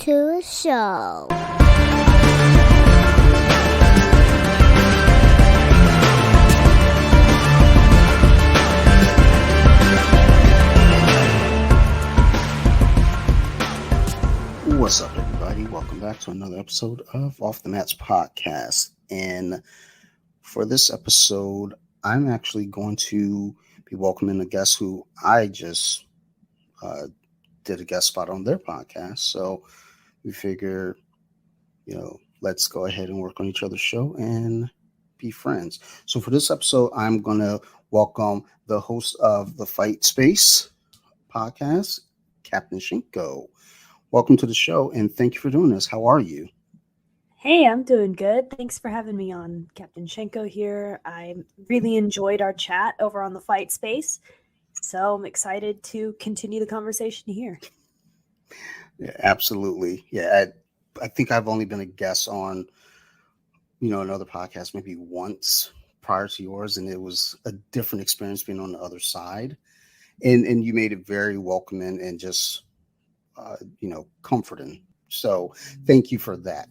to the show. What's up, everybody? Welcome back to another episode of Off the Mats podcast. And for this episode, I'm actually going to be welcoming a guest who I just did a guest spot on their podcast. So we figure, let's go ahead and work on each other's show and be friends. So for this episode, I'm going to welcome the host of the Fight Space podcast, Captain Shenko. Welcome to the show, and thank you for doing this. How are you? Hey, I'm doing good. Thanks for having me on. Captain Shenko here. I really enjoyed our chat over on the Fight Space, so I'm excited to continue the conversation here. Yeah, absolutely. Yeah, I think I've only been a guest on, another podcast maybe once prior to yours, and it was a different experience being on the other side. And you made it very welcoming and just comforting. So thank you for that.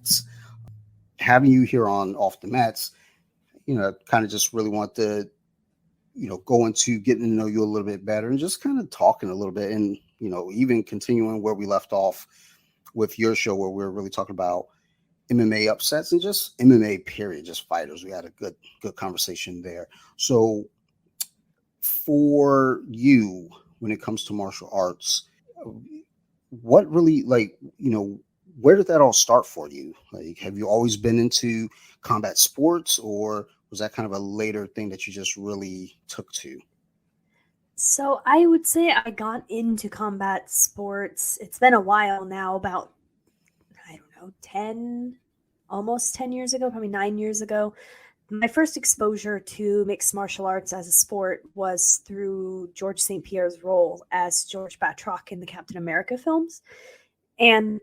Having you here on Off the Mats, kind of just really want to, go into getting to know you a little bit better and just kind of talking a little bit and, even continuing where we left off with your show where we were really talking about MMA upsets and just MMA period, just fighters. We had a good conversation there. So for you, when it comes to martial arts, what really, where did that all start for you? Like, have you always been into combat sports, or was that kind of a later thing that you just really took to? So I would say I got into combat sports. It's been a while now, about, almost 10 years ago, probably 9 years ago. My first exposure to mixed martial arts as a sport was through George St. Pierre's role as George Batroc in the Captain America films. And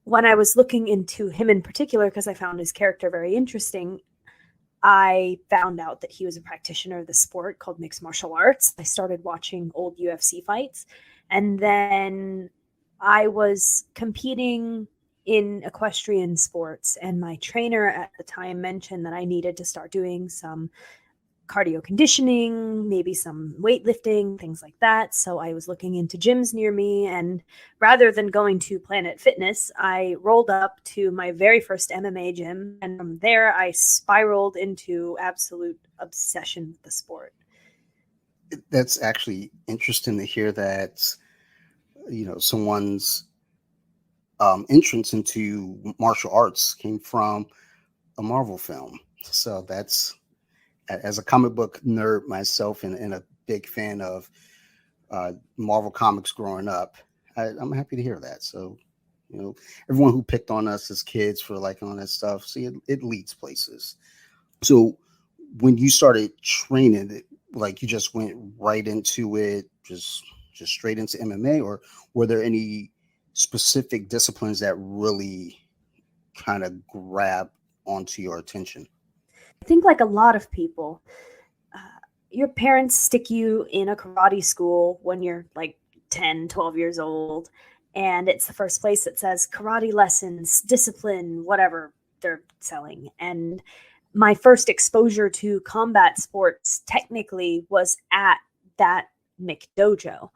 when I was looking into him in particular, because I found his character very interesting, I found out that he was a practitioner of the sport called mixed martial arts. I started watching old UFC fights. And then I was competing in equestrian sports, and my trainer at the time mentioned that I needed to start doing some cardio conditioning, maybe some weightlifting, things like that. So I was looking into gyms near me, and rather than going to Planet Fitness, I rolled up to my very first MMA gym, and from there I spiraled into absolute obsession with the sport. That's actually interesting to hear that, someone's entrance into martial arts came from a Marvel film. So that's, as a comic book nerd myself and a big fan of Marvel comics growing up, I'm happy to hear that. So, everyone who picked on us as kids for liking all that stuff, see, it leads places. So when you started training, like you just went right into it, just straight into MMA, or were there any specific disciplines that really kind of grab onto your attention? I think like a lot of people, your parents stick you in a karate school when you're like 10, 12 years old. And it's the first place that says karate lessons, discipline, whatever they're selling. And my first exposure to combat sports technically was at that McDojo.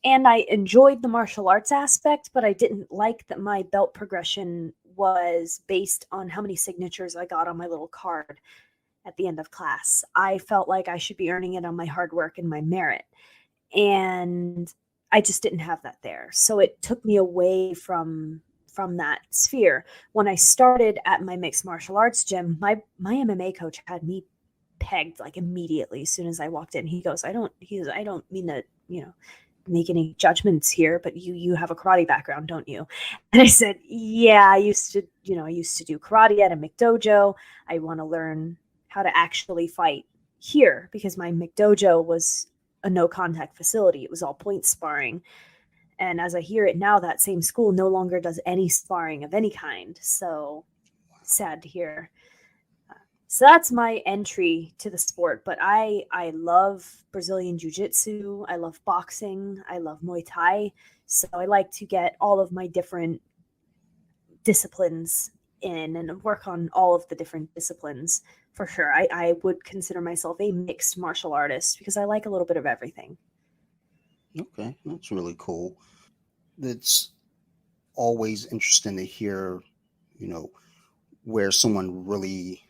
And I enjoyed the martial arts aspect, but I didn't like that my belt progression was based on how many signatures I got on my little card at the end of class. I felt like I should be earning it on my hard work and my merit. And I just didn't have that there. So it took me away from that sphere. When I started at my mixed martial arts gym, my MMA coach had me pegged like immediately as soon as I walked in. He goes, I don't mean to, make any judgments here, but you have a karate background, don't you? And I said, yeah, I used to do karate at a McDojo. I want to learn how to actually fight here because my McDojo was a no contact facility. It was all point sparring. And as I hear it now, that same school no longer does any sparring of any kind. So sad to hear. So that's my entry to the sport. But I love Brazilian Jiu-Jitsu. I love boxing. I love Muay Thai. So I like to get all of my different disciplines in and work on all of the different disciplines for sure. I would consider myself a mixed martial artist because I like a little bit of everything. Okay, that's really cool. It's always interesting to hear, you know, where someone really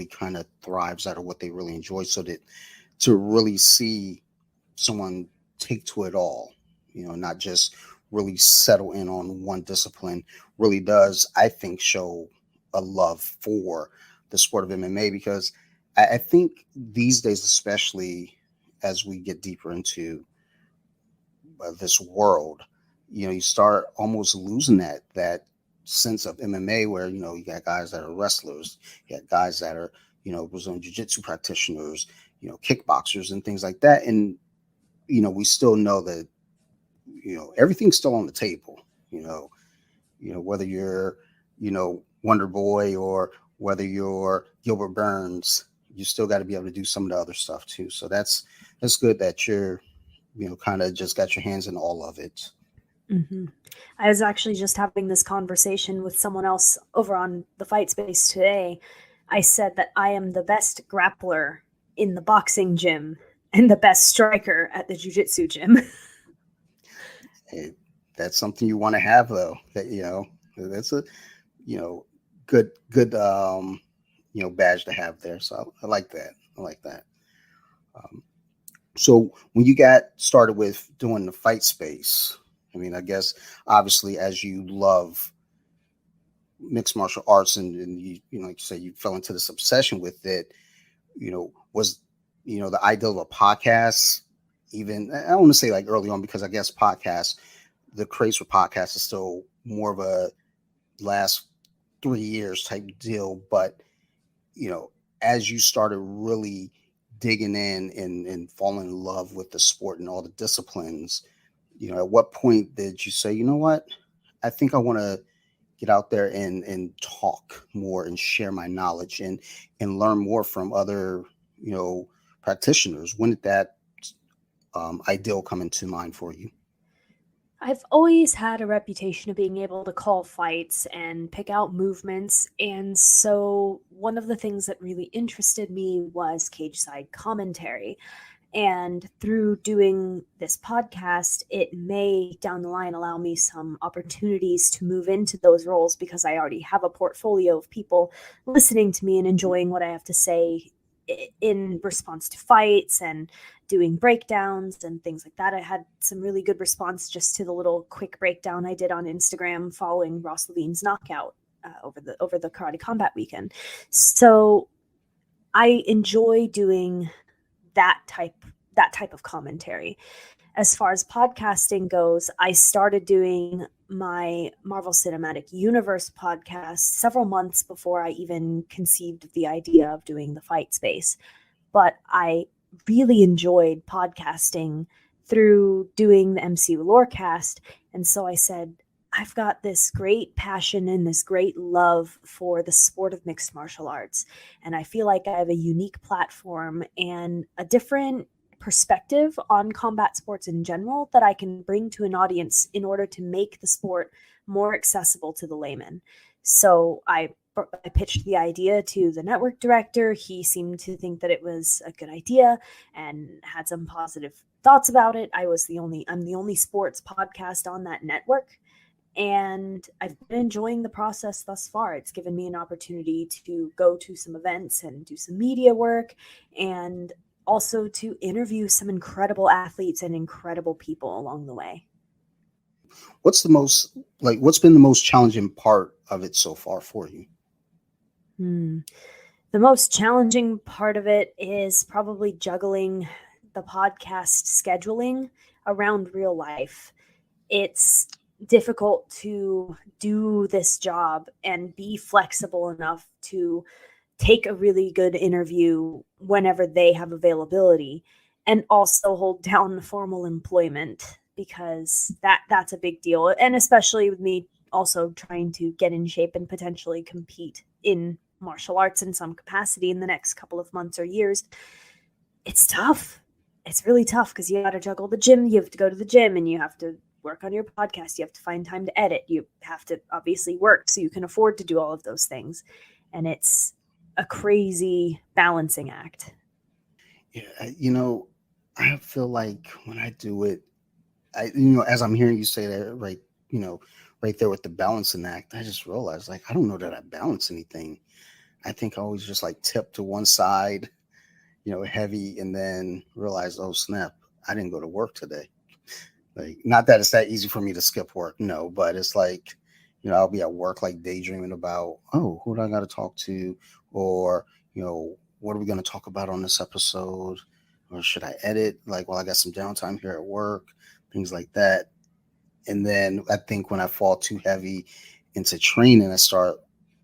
kind of thrives out of what they really enjoy, so that to really see someone take to it all, not just really settle in on one discipline, really does, I think, show a love for the sport of MMA. Because I think these days, especially as we get deeper into this world, you start almost losing that sense of MMA, where you got guys that are wrestlers, you got guys that are Brazilian jiu-jitsu practitioners, kickboxers and things like that. And we still know that everything's still on the table. Whether you're Wonder Boy or whether you're Gilbert Burns, you still got to be able to do some of the other stuff too. So that's good that you're kind of just got your hands in all of it. Mm-hmm. I was actually just having this conversation with someone else over on the Fight Space today. I said that I am the best grappler in the boxing gym and the best striker at the jiu-jitsu gym. Hey, that's something you want to have, though. That that's a good badge to have there. So I like that. I like that. So when you got started with doing the Fight Space, I mean, I guess obviously as you love mixed martial arts and you like you say, you fell into this obsession with it, was the idea of a podcast, even, I don't want to say like early on, because I guess the craze for podcasts is still more of a last 3 years type deal. But as you started really digging in and falling in love with the sport and all the disciplines, at what point did you say, you know what, I think I want to get out there and talk more and share my knowledge and learn more from other practitioners? When did that ideal come into mind for you? I've always had a reputation of being able to call fights and pick out movements, and so one of the things that really interested me was cage side commentary. And through doing this podcast, it may down the line allow me some opportunities to move into those roles, because I already have a portfolio of people listening to me and enjoying what I have to say in response to fights and doing breakdowns and things like that. I had some really good response just to the little quick breakdown I did on Instagram following Ross Levine's knockout over the Karate Combat Weekend. So I enjoy doing that type of commentary. As far as podcasting goes, I started doing my Marvel Cinematic Universe podcast several months before I even conceived of the idea of doing the Fight Space. But I really enjoyed podcasting through doing the MCU Lorecast. And so I said, I've got this great passion and this great love for the sport of mixed martial arts. And I feel like I have a unique platform and a different perspective on combat sports in general that I can bring to an audience in order to make the sport more accessible to the layman. So I pitched the idea to the network director. He seemed to think that it was a good idea and had some positive thoughts about it. I'm the only sports podcast on that network. And I've been enjoying the process thus far. It's given me an opportunity to go to some events and do some media work, and also to interview some incredible athletes and incredible people along the way. What's been the most challenging part of it so far for you? The most challenging part of it is probably juggling the podcast scheduling around real life. It's difficult to do this job and be flexible enough to take a really good interview whenever they have availability, and also hold down formal employment, because that's a big deal. And especially with me also trying to get in shape and potentially compete in martial arts in some capacity in the next couple of months or years, it's tough. It's really tough because you got to juggle the gym. You have to go to the gym and you have to work on your podcast, you have to find time to edit, you have to obviously work so you can afford to do all of those things. And it's a crazy balancing act. Yeah, I feel like when I do it, as I'm hearing you say that, right, right there with the balancing act, I just realized, like, I don't know that I balance anything. I think I always just like tip to one side, heavy, and then realize, oh snap, I didn't go to work today. Like, not that it's that easy for me to skip work, no, but it's like, I'll be at work like daydreaming about, oh, who do I got to talk to, or what are we going to talk about on this episode, or should I edit? Like, well, I got some downtime here at work, things like that. And then I think when I fall too heavy into training, I start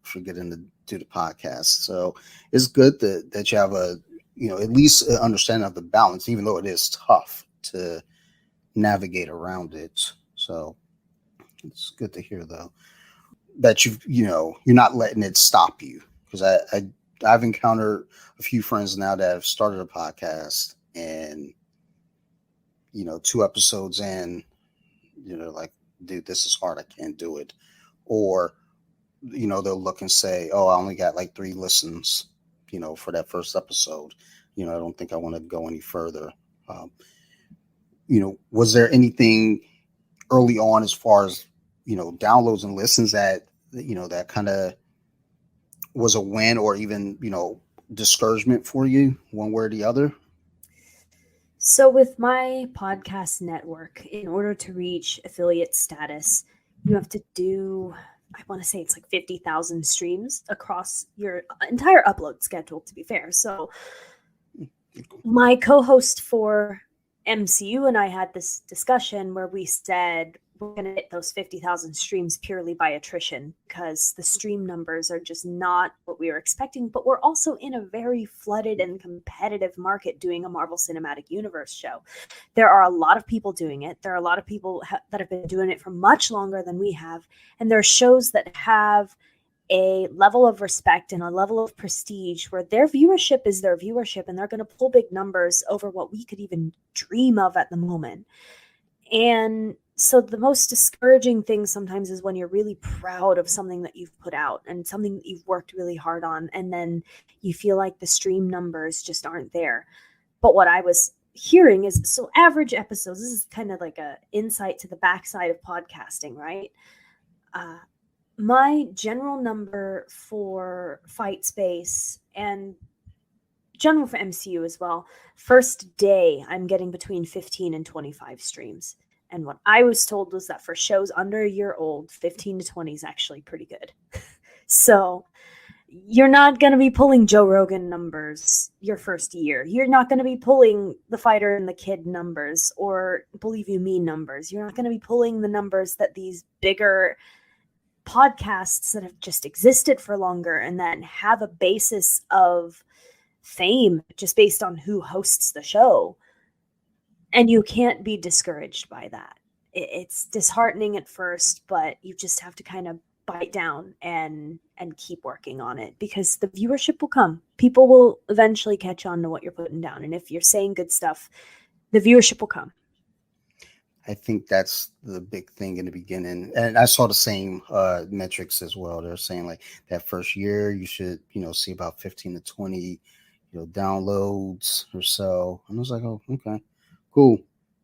forgetting to do the podcast. So it's good that you have at least an understanding of the balance, even though it is tough to navigate around it. So it's good to hear, though, that you're not letting it stop you. Because I've encountered a few friends now that have started a podcast, and 2 episodes in, like, dude, this is hard, I can't do it. Or they'll look and say, oh, I only got like 3 listens for that first episode. I don't think I want to go any further. um, was there anything early on as far as downloads and listens that that kind of was a win, or even discouragement for you, one way or the other? So, with my podcast network, in order to reach affiliate status, you have to do, I want to say it's like 50,000 streams across your entire upload schedule, to be fair. So, my co host for MCU and I had this discussion where we said we're going to hit those 50,000 streams purely by attrition because the stream numbers are just not what we were expecting. But we're also in a very flooded and competitive market doing a Marvel Cinematic Universe show. There are a lot of people doing it. There are a lot of people that have been doing it for much longer than we have. And there are shows that have a level of respect and a level of prestige where their viewership is their viewership, and they're going to pull big numbers over what we could even dream of at the moment. And so the most discouraging thing sometimes is when you're really proud of something that you've put out and something that you've worked really hard on, and then you feel like the stream numbers just aren't there. But what I was hearing is, so average episodes, this is kind of like a insight to the backside of podcasting, right? My general number for Fight Space and general for MCU as well, first day I'm getting between 15 and 25 streams. And what I was told was that for shows under a year old, 15 to 20 is actually pretty good. So you're not going to be pulling Joe Rogan numbers your first year. You're not going to be pulling the Fighter and the Kid numbers or Believe You Me numbers. You're not going to be pulling the numbers that these bigger podcasts that have just existed for longer and that have a basis of fame just based on who hosts the show. And you can't be discouraged by that. It's disheartening at first, but you just have to kind of bite down and keep working on it, because the viewership will come. People will eventually catch on to what you're putting down. And if you're saying good stuff, the viewership will come. I think that's the big thing in the beginning. And I saw the same metrics as well. They're saying like that first year, you should, see about 15 to 20, downloads or so. And I was like, oh, okay, cool.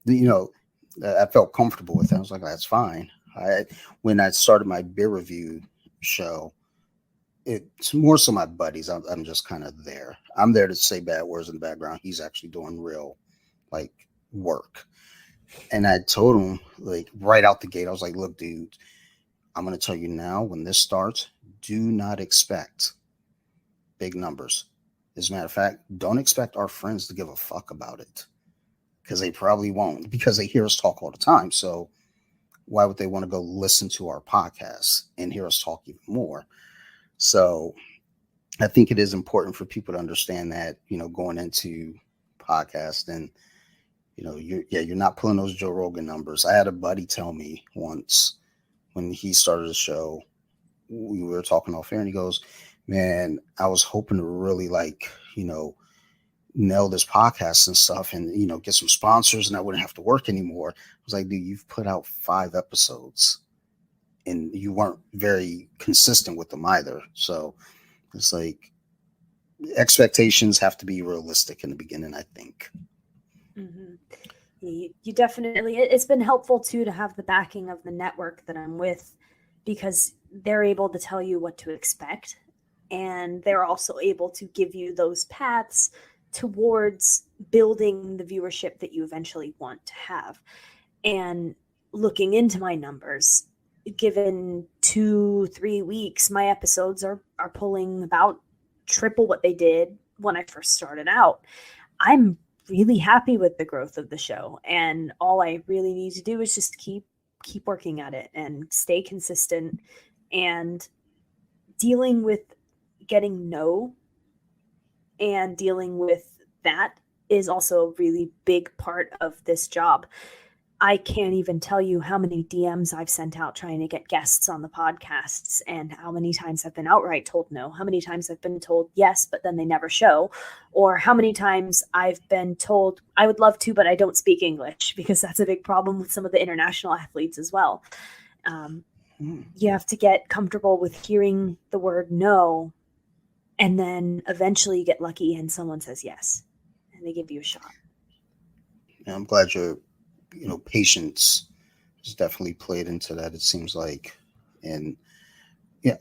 I felt comfortable with it. I was like, that's fine. When I started my beer review show, it's more so my buddies. I'm just kind of there. I'm there to say bad words in the background. He's actually doing real like work. And I told him, like, right out the gate, I was like, look, dude, I'm going to tell you now, when this starts, do not expect big numbers. As a matter of fact, don't expect our friends to give a fuck about it, because they probably won't, because they hear us talk all the time. So why would they want to go listen to our podcast and hear us talk even more? So I think it is important for people to understand that, going into podcast, and you're not pulling those Joe Rogan numbers. I had a buddy tell me once when he started the show, we were talking off air, and he goes, man, I was hoping to really nail this podcast and stuff and, get some sponsors and I wouldn't have to work anymore. I was like, dude, you've put out 5 episodes and you weren't very consistent with them either. So it's like expectations have to be realistic in the beginning, I think. Mm-hmm. You definitely, it's been helpful too to have the backing of the network that I'm with, because they're able to tell you what to expect, and they're also able to give you those paths towards building the viewership that you eventually want to have. And looking into my numbers, given 2-3 weeks, my episodes are pulling about triple what they did when I first started out. I'm really happy with the growth of the show, and all I really need to do is just keep working at it and stay consistent, and dealing with getting no and dealing with that is also a really big part of this job. I can't even tell you how many DMs I've sent out trying to get guests on the podcasts, and how many times I've been outright told no, how many times I've been told yes, but then they never show, or how many times I've been told I would love to, but I don't speak English, because that's a big problem with some of the international athletes as well. You have to get comfortable with hearing the word no, and then eventually you get lucky and someone says yes, and they give you a shot. And I'm glad patience has definitely played into that, it seems like. And yeah,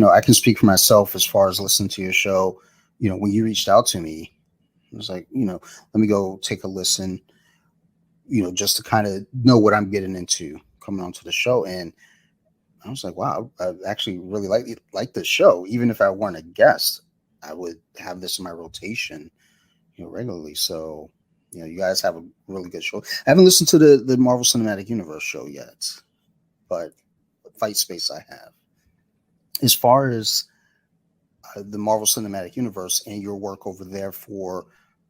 I can speak for myself as far as listening to your show. When you reached out to me, it was like, let me go take a listen, just to kind of know what I'm getting into coming onto the show. And I was like, wow, I actually really like this show. Even if I weren't a guest, I would have this in my rotation, regularly. So, you guys have a really good show. I haven't listened to the Marvel Cinematic Universe show yet, but Fight Space I have. As far as the Marvel Cinematic Universe and your work over there for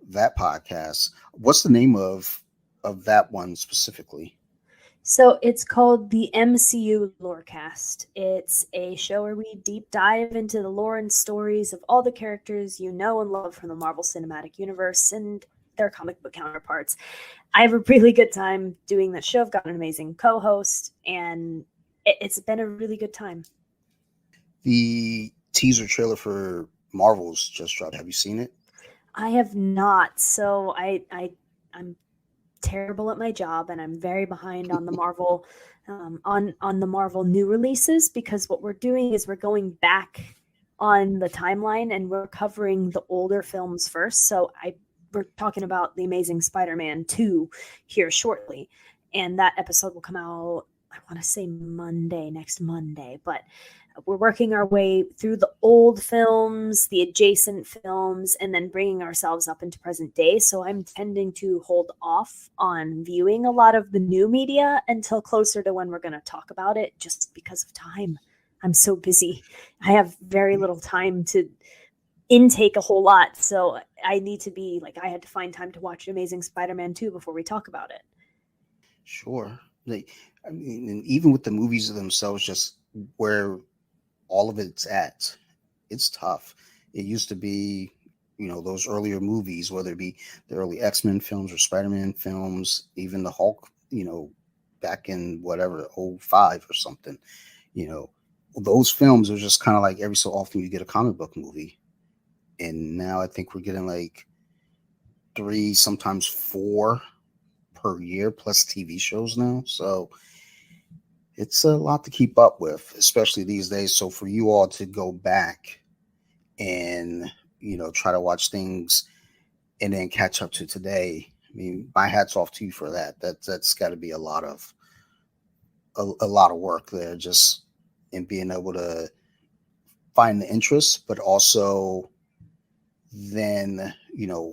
that podcast, what's the name of that one specifically? So it's called the MCU Lorecast. It's a show where we deep dive into the lore and stories of all the characters you know and love from the Marvel Cinematic Universe and their comic book counterparts. I have a really good time doing that show. I've got an amazing co-host, and it's been a really good time. The teaser trailer for Marvels just dropped. Have you seen it? I have not. So I'm terrible at my job, and I'm very behind on the Marvel on the Marvel new releases, because what we're doing is we're going back on the timeline and we're covering the older films first. So we're talking about the Amazing Spider-Man 2 here shortly, and that episode will come out, I want to say next Monday, but we're working our way through the old films, the adjacent films, and then bringing ourselves up into present day. So I'm tending to hold off on viewing a lot of the new media until closer to when we're going to talk about it, just because of time. I'm so busy. I have very little time to intake a whole lot. So I need to be like, I had to find time to watch Amazing Spider-Man 2 before we talk about it. Sure. And even with the movies themselves, just where all of it's at, it's tough. It used to be, those earlier movies, whether it be the early X-Men films or Spider-Man films, even the Hulk, back in whatever, 05 or something, those films are just kind of like every so often you get a comic book movie. And now I think we're getting like 3, sometimes 4 per year plus TV shows now. So it's a lot to keep up with, especially these days. So for you all to go back and, try to watch things and then catch up to today, I mean, my hat's off to you for that. That's got to be a lot of work there, just in being able to find the interest, but also then,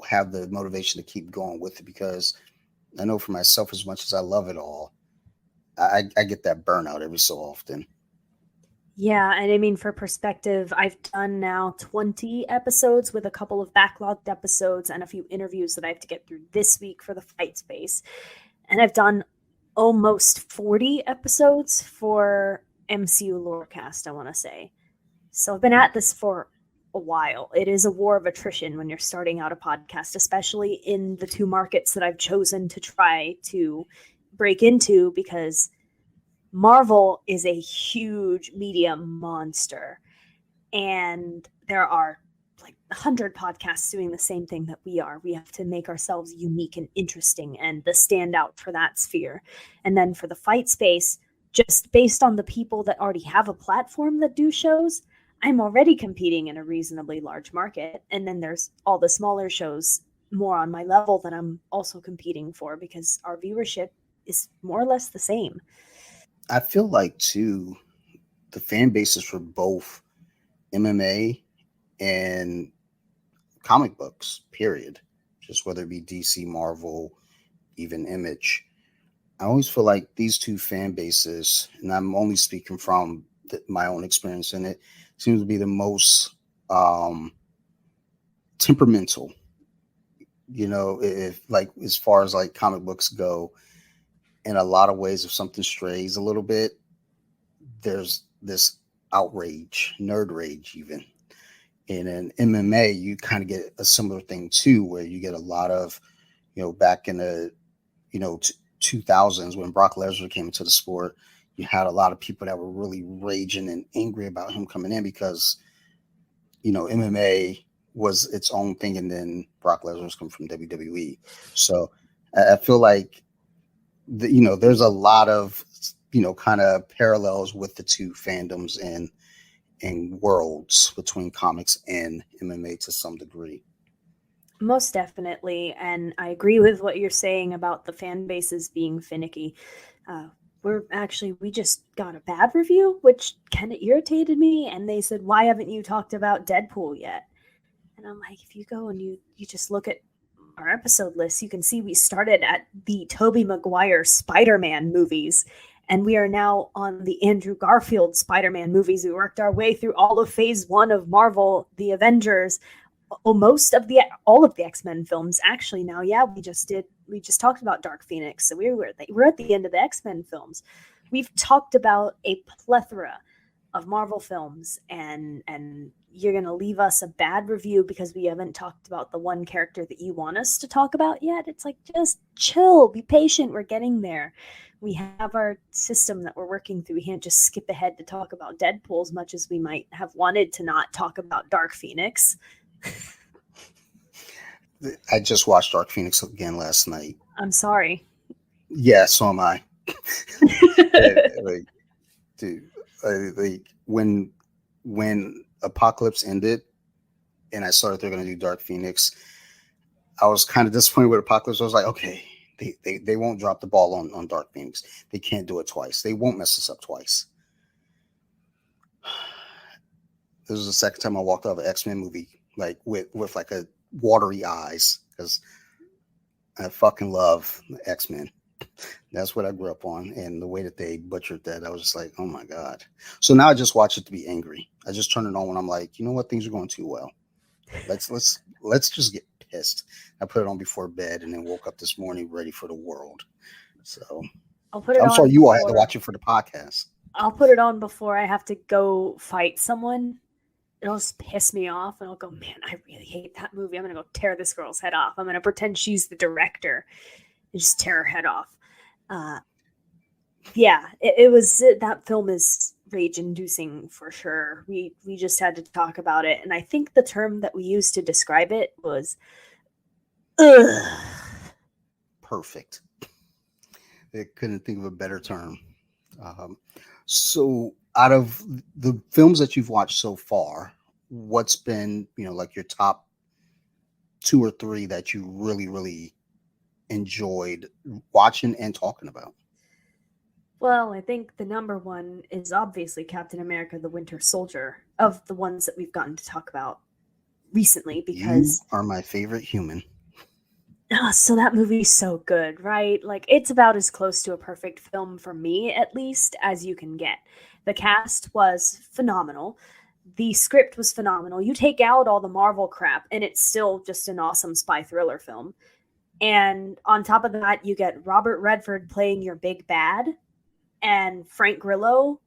have the motivation to keep going with it. Because I know for myself, as much as I love it all, I get that burnout every so often. Yeah, and I mean, for perspective, I've done now 20 episodes with a couple of backlogged episodes and a few interviews that I have to get through this week for the Fight Space. And I've done almost 40 episodes for MCU Lorecast, I want to say. So I've been at this for a while. It is a war of attrition when you're starting out a podcast, especially in the two markets that I've chosen to try to break into, because Marvel is a huge media monster. And there are like 100 podcasts doing the same thing that we are. We have to make ourselves unique and interesting and the standout for that sphere. And then for the fight space, just based on the people that already have a platform that do shows, I'm already competing in a reasonably large market. And then there's all the smaller shows more on my level that I'm also competing for, because our viewership is more or less the same. I feel like too, the fan bases for both MMA and comic books, period, just whether it be DC, Marvel, even Image. I always feel like these two fan bases, and I'm only speaking from my own experience in it, seems to be the most temperamental. You know, if like as far as like comic books go, in a lot of ways, if something strays a little bit, there's this outrage, nerd rage, even. And in MMA, you kind of get a similar thing too, where you get a lot of, back in the, 2000s when Brock Lesnar came into the sport, you had a lot of people that were really raging and angry about him coming in because, MMA was its own thing, and then Brock Lesnar was coming from WWE. So I feel like, there's a lot of, kind of parallels with the two fandoms and worlds between comics and MMA to some degree. Most definitely. And I agree with what you're saying about the fan bases being finicky. We just got a bad review, which kind of irritated me. And they said, why haven't you talked about Deadpool yet? And I'm like, if you go and you just look at our episode list, you can see we started at the Tobey Maguire Spider-Man movies, and we are now on the Andrew Garfield Spider-Man movies. We worked our way through all of phase 1 of Marvel, the Avengers, all of the X-Men films. Actually, now, yeah, we just talked about Dark Phoenix, so we're at the end of the X-Men films. We've talked about a plethora of Marvel films, and you're going to leave us a bad review because we haven't talked about the one character that you want us to talk about yet. It's like, just chill, be patient, we're getting there. We have our system that we're working through. We can't just skip ahead to talk about Deadpool as much as we might have wanted to not talk about Dark Phoenix. I just watched Dark Phoenix again last night. I'm sorry. Yeah, so am I. Dude, when Apocalypse ended and I saw that they're going to do Dark Phoenix, I was kind of disappointed with Apocalypse. I was like, okay, they won't drop the ball on Dark Phoenix. They can't do it twice. They won't mess us up twice. This was the second time I walked out of an X-Men movie like with like a watery eyes, because I fucking love X-Men. That's what I grew up on, and the way that they butchered that, I was just like, oh my god. So now I just watch it to be angry. I just turn it on when I'm like, you know what, things are going too well. Let's just get pissed. I put it on before bed and then woke up this morning ready for the world. So I'm sorry you all had to watch it for the podcast. I'll put it on before I have to go fight someone. It'll just piss me off, and I'll go, man, I really hate that movie. I'm going to go tear this girl's head off. I'm going to pretend she's the director and just tear her head off. It was, that film is rage-inducing for sure. We just had to talk about it, and I think the term that we used to describe it was, ugh. Perfect. I couldn't think of a better term. So out of the films that you've watched so far, what's been, like your top 2 or 3 that you really, really enjoyed watching and talking about? Well, I think the number one is obviously Captain America, the Winter Soldier, of the ones that we've gotten to talk about recently, because you are my favorite human. So that movie's so good, right? Like, it's about as close to a perfect film for me, at least, as you can get. The cast was phenomenal. The script was phenomenal. You take out all the Marvel crap, and it's still just an awesome spy thriller film. And on top of that, you get Robert Redford playing your big bad, and Frank Grillo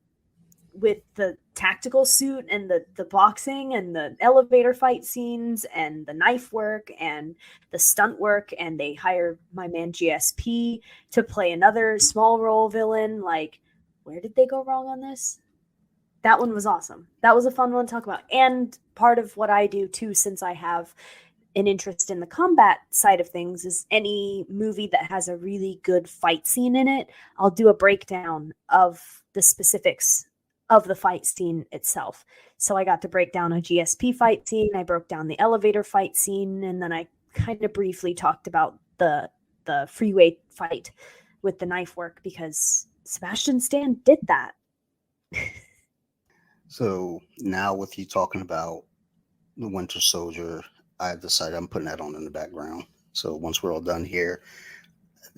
with the tactical suit and the boxing and the elevator fight scenes and the knife work and the stunt work, and they hire my man GSP to play another small role villain. Like, where did they go wrong on this? That one was awesome. That was a fun one to talk about. And part of what I do too, since I have an interest in the combat side of things, is any movie that has a really good fight scene in it, I'll do a breakdown of the specifics of the fight scene itself. So I got to break down a GSP fight scene, I broke down the elevator fight scene, and then I kind of briefly talked about the freeway fight with the knife work, because Sebastian Stan did that. So now with you talking about the Winter Soldier, I've decided I'm putting that on in the background. So once we're all done here,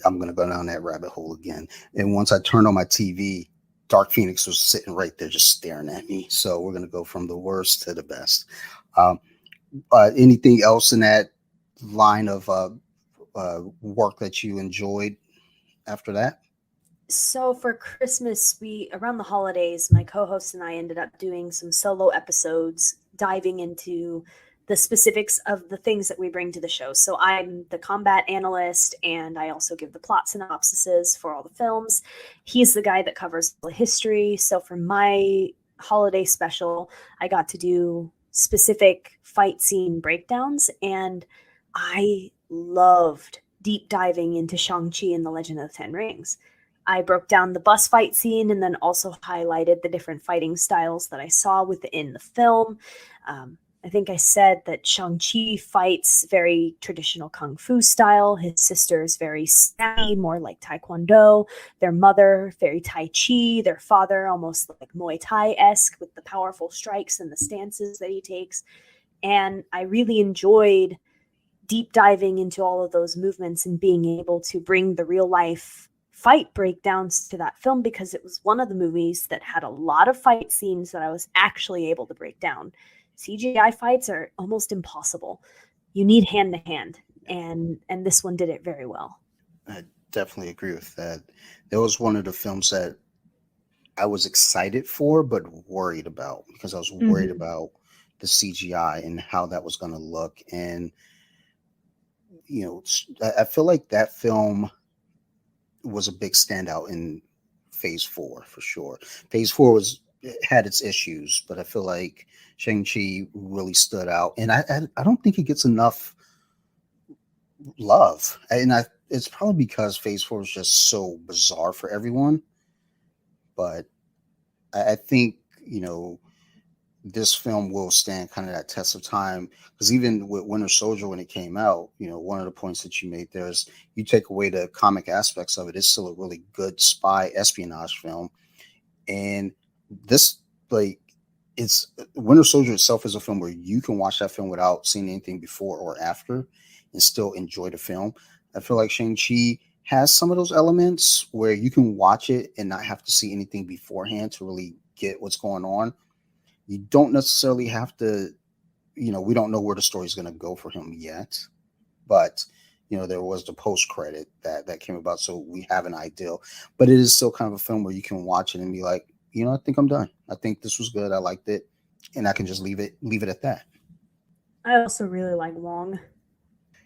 I'm going to go down that rabbit hole again. And once I turned on my TV, Dark Phoenix was sitting right there just staring at me. So we're going to go from the worst to the best. Um, Anything else in that line of work that you enjoyed after that? So for Christmas, we around the holidays, my co-host and I ended up doing some solo episodes diving into the specifics of the things that we bring to the show. So I'm the combat analyst, and I also give the plot synopsises for all the films. He's the guy that covers the history. So for my holiday special, I got to do specific fight scene breakdowns, and I loved deep diving into Shang-Chi and the Legend of the Ten Rings. I broke down the bus fight scene and then also highlighted the different fighting styles that I saw within the film. I think I said that Shang-Chi fights very traditional kung fu style. His sister is very snappy, more like Taekwondo. Their mother, very Tai Chi. Their father, almost like Muay Thai-esque with the powerful strikes and the stances that he takes. And I really enjoyed deep diving into all of those movements and being able to bring the real life fight breakdowns to that film, because it was one of the movies that had a lot of fight scenes that I was actually able to break down. CGI fights are almost impossible. You need hand to hand, and this one did it very well. I definitely agree with that. That was one of the films that I was excited for, but worried about, because I was worried about the CGI and how that was going to look. And, I feel like that film was a big standout in phase 4 for sure. Phase 4 had its issues, but I feel like Shang-Chi really stood out. And I don't think it gets enough love. And it's probably because phase 4 is just so bizarre for everyone. But I think, this film will stand kind of that test of time, because even with Winter Soldier, when it came out, one of the points that you made there is, you take away the comic aspects of it, it's still a really good spy espionage film. And this, like, it's Winter Soldier itself is a film where you can watch that film without seeing anything before or after and still enjoy the film. I feel like Shang-Chi has some of those elements where you can watch it and not have to see anything beforehand to really get what's going on. You don't necessarily have to, we don't know where the story is going to go for him yet, but there was the post credit that came about, so we have an idea. But it is still kind of a film where you can watch it and be like, I think I'm done. I think this was good. I liked it, and I can just leave it at that. I also really like Wong.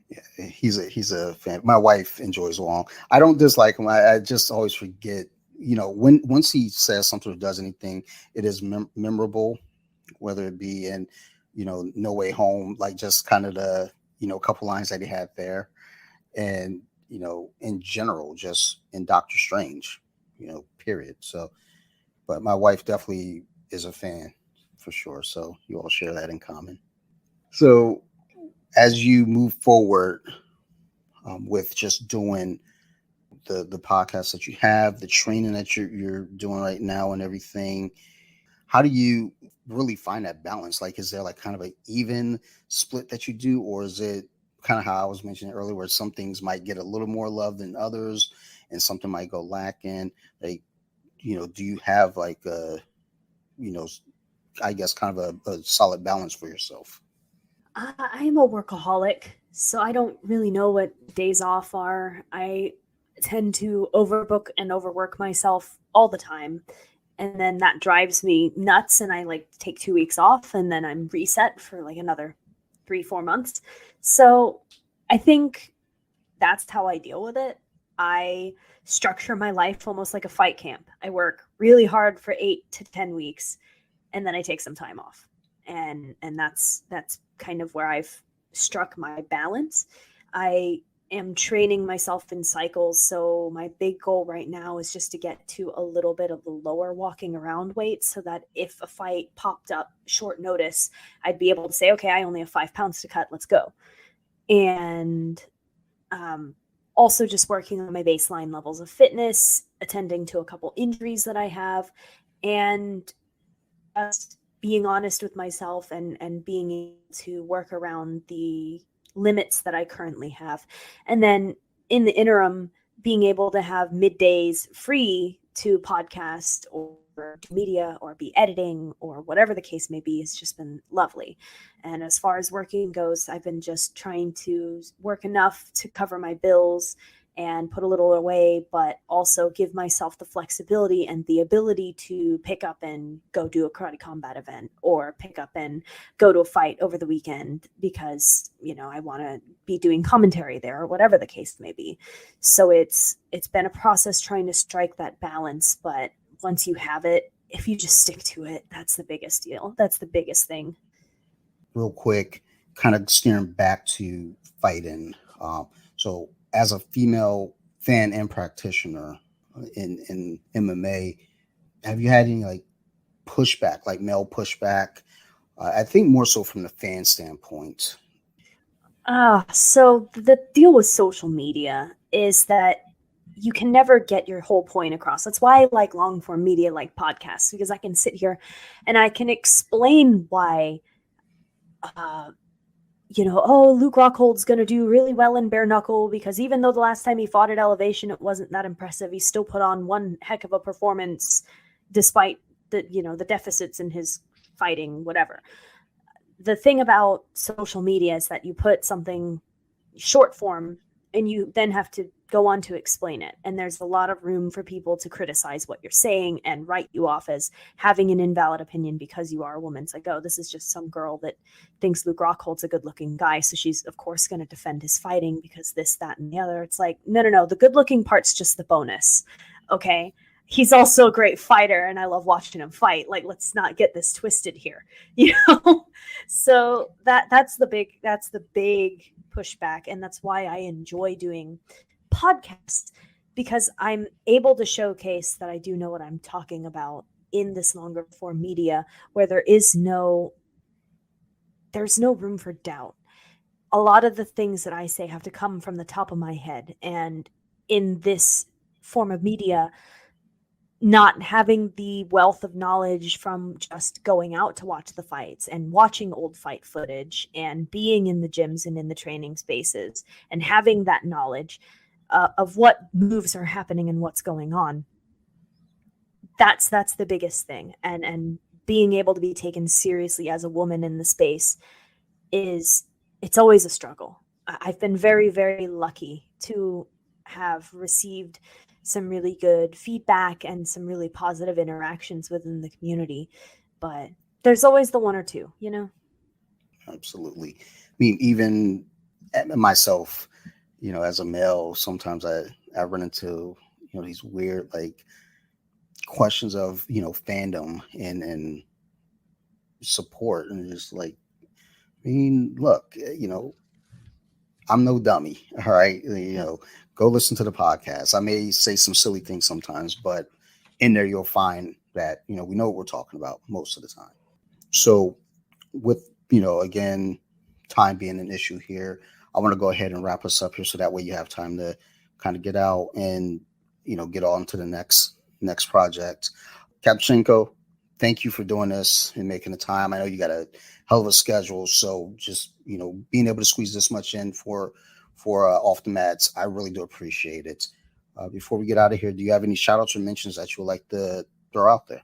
Yeah, he's a fan. My wife enjoys Wong. I don't dislike him. I just always forget. Once he says something or does anything, it is memorable, whether it be in, No Way Home, like just kind of the, couple lines that he had there. And, in general, just in Doctor Strange, period. So, but my wife definitely is a fan for sure. So you all share that in common. So as you move forward with just doing the podcast that you have, the training that you're doing right now and everything, how do you really find that balance? Like, is there like kind of an even split that you do, or is it kind of how I was mentioning earlier, where some things might get a little more love than others and something might go lacking? Like, do you have like I guess kind of a solid balance for yourself? I am a workaholic, so I don't really know what days off are. I tend to overbook and overwork myself all the time. and then that drives me nuts, and I like take 2 weeks off, and then I'm reset for like another 3-4 months. So I think that's how I deal with it. I structure my life almost like a fight camp. I work really hard for 8 to 10 weeks, and then I take some time off. And that's kind of where I've struck my balance. I am training myself in cycles, so my big goal right now is just to get to a little bit of the lower walking around weight, so that if a fight popped up short notice, I'd be able to say, okay, I only have 5 pounds to cut, let's go. And also just working on my baseline levels of fitness, attending to a couple injuries that I have, and just being honest with myself and being able to work around the limits that I currently have. And then in the interim, being able to have middays free to podcast or media or be editing or whatever the case may be has just been lovely. And as far as working goes, I've been just trying to work enough to cover my bills and put a little away, but also give myself the flexibility and the ability to pick up and go do a karate combat event, or pick up and go to a fight over the weekend because, you know, I want to be doing commentary there, or whatever the case may be. So it's been a process trying to strike that balance, but once you have it, if you just stick to it, that's the biggest deal. That's the biggest thing. Real quick, kind of steering back to fighting. So as a female fan and practitioner in MMA, have you had any like pushback, like male pushback? I think more so from the fan standpoint. So the deal with social media is that you can never get your whole point across. That's why I like long form media like podcasts, because I can sit here and I can explain why Luke Rockhold's going to do really well in bare knuckle, because even though the last time he fought at Elevation, it wasn't that impressive, he still put on one heck of a performance despite the deficits in his fighting, whatever. The thing about social media is that you put something short form and you then have to go on to explain it. And there's a lot of room for people to criticize what you're saying and write you off as having an invalid opinion because you are a woman. It's like, oh, this is just some girl that thinks Luke Rockhold's a good looking guy, so she's of course going to defend his fighting because this, that, and the other. It's like, no. The good looking part's just the bonus. Okay. He's also a great fighter and I love watching him fight. Like, let's not get this twisted here, So that's the big pushback. And that's why I enjoy doing podcasts, because I'm able to showcase that I do know what I'm talking about in this longer form media, where there's no room for doubt. A lot of the things that I say have to come from the top of my head. And in this form of media, not having the wealth of knowledge from just going out to watch the fights and watching old fight footage and being in the gyms and in the training spaces and having that knowledge of what moves are happening and what's going on. That's the biggest thing. And being able to be taken seriously as a woman in the space it's always a struggle. I've been very, very lucky to have received some really good feedback and some really positive interactions within the community, but there's always the one or two, Absolutely. I mean, even myself, as a male, sometimes I run into, these weird like questions of, fandom and support. And just like, I mean, look, I'm no dummy. All right. Go listen to the podcast. I may say some silly things sometimes, but in there you'll find that, we know what we're talking about most of the time. So with, again, time being an issue here, I want to go ahead and wrap us up here so that way you have time to kind of get out and, get on to the next project. Captain Shenko, thank you for doing this and making the time. I know you got a hell of a schedule, so just being able to squeeze this much in for off the mats, I really do appreciate it. Before we get out of here, do you have any shout outs or mentions that you would like to throw out there?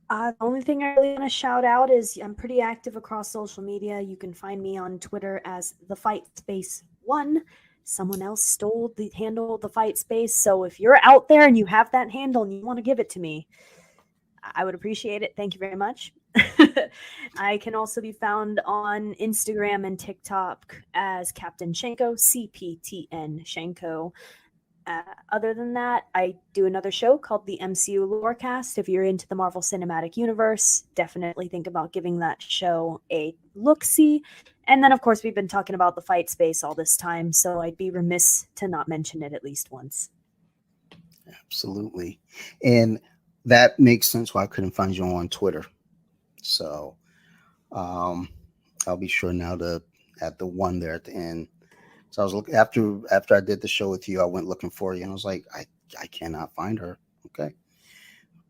The only thing I really want to shout out is I'm pretty active across social media. You can find me on Twitter as the Fight Space 1. Someone else stole the handle of the Fight Space, so if you're out there and you have that handle and you want to give it to me, I would appreciate it. Thank you very much. I can also be found on Instagram and TikTok as Captain Shenko, Cptn Shenko. Other than that, I do another show called the MCU Lorecast. If you're into the Marvel Cinematic Universe, definitely think about giving that show a look-see. And then, of course, we've been talking about the fight space all this time, so I'd be remiss to not mention it at least once. Absolutely. And that makes sense why I couldn't find you on Twitter. So I'll be sure now to add the one there at the end. So I was looking after I did the show with you, I went looking for you and I was like, I cannot find her. Okay.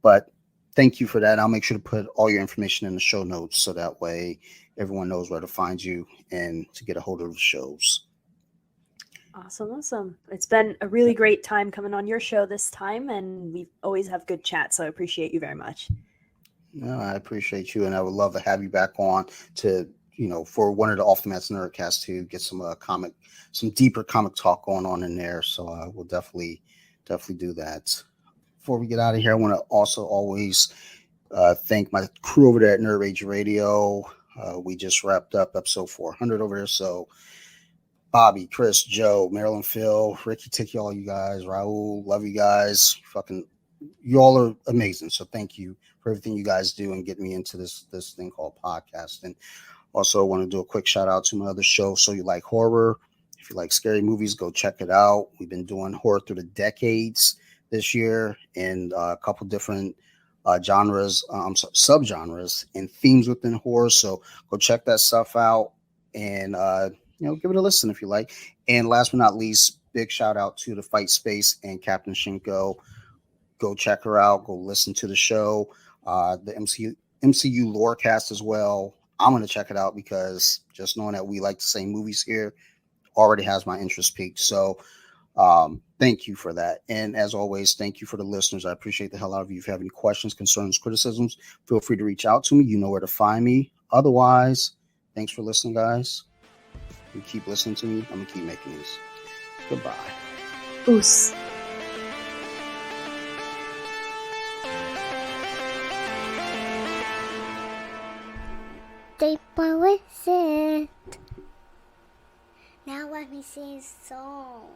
But thank you for that. I'll make sure to put all your information in the show notes so that way everyone knows where to find you and to get a hold of the shows. Awesome. It's been a really great time coming on your show this time, and we always have good chat, so I appreciate you very much. No, I appreciate you, and I would love to have you back on to, for one of the Off the Mats Nerdcasts to get some some deeper comic talk going on in there. So I will definitely do that. Before we get out of here, I want to also always thank my crew over there at Nerd Rage Radio. We just wrapped up episode 400 over there, so Bobby, Chris, Joe, Marilyn, Phil, Ricky, Tiki, all you guys, Raul, love you guys. You all are amazing. So thank you for everything you guys do and get me into this thing called podcast. And also I want to do a quick shout out to my other show. So You Like Horror. If you like scary movies, go check it out. We've been doing horror through the decades this year in a couple different genres, subgenres and themes within horror. So go check that stuff out and, give it a listen if you like. And last but not least, big shout out to the Fight Space and Captain Shenko. Go check her out. Go listen to the show. The MCU Lorecast as well. I'm going to check it out because just knowing that we like the same movies here already has my interest peaked. So thank you for that. And as always, thank you for the listeners. I appreciate the hell out of you. If you have any questions, concerns, criticisms, feel free to reach out to me. You know where to find me. Otherwise, thanks for listening, guys. You keep listening to me. I'm going to keep making these. Goodbye. Oos. Deep with it. Now let me sing a song.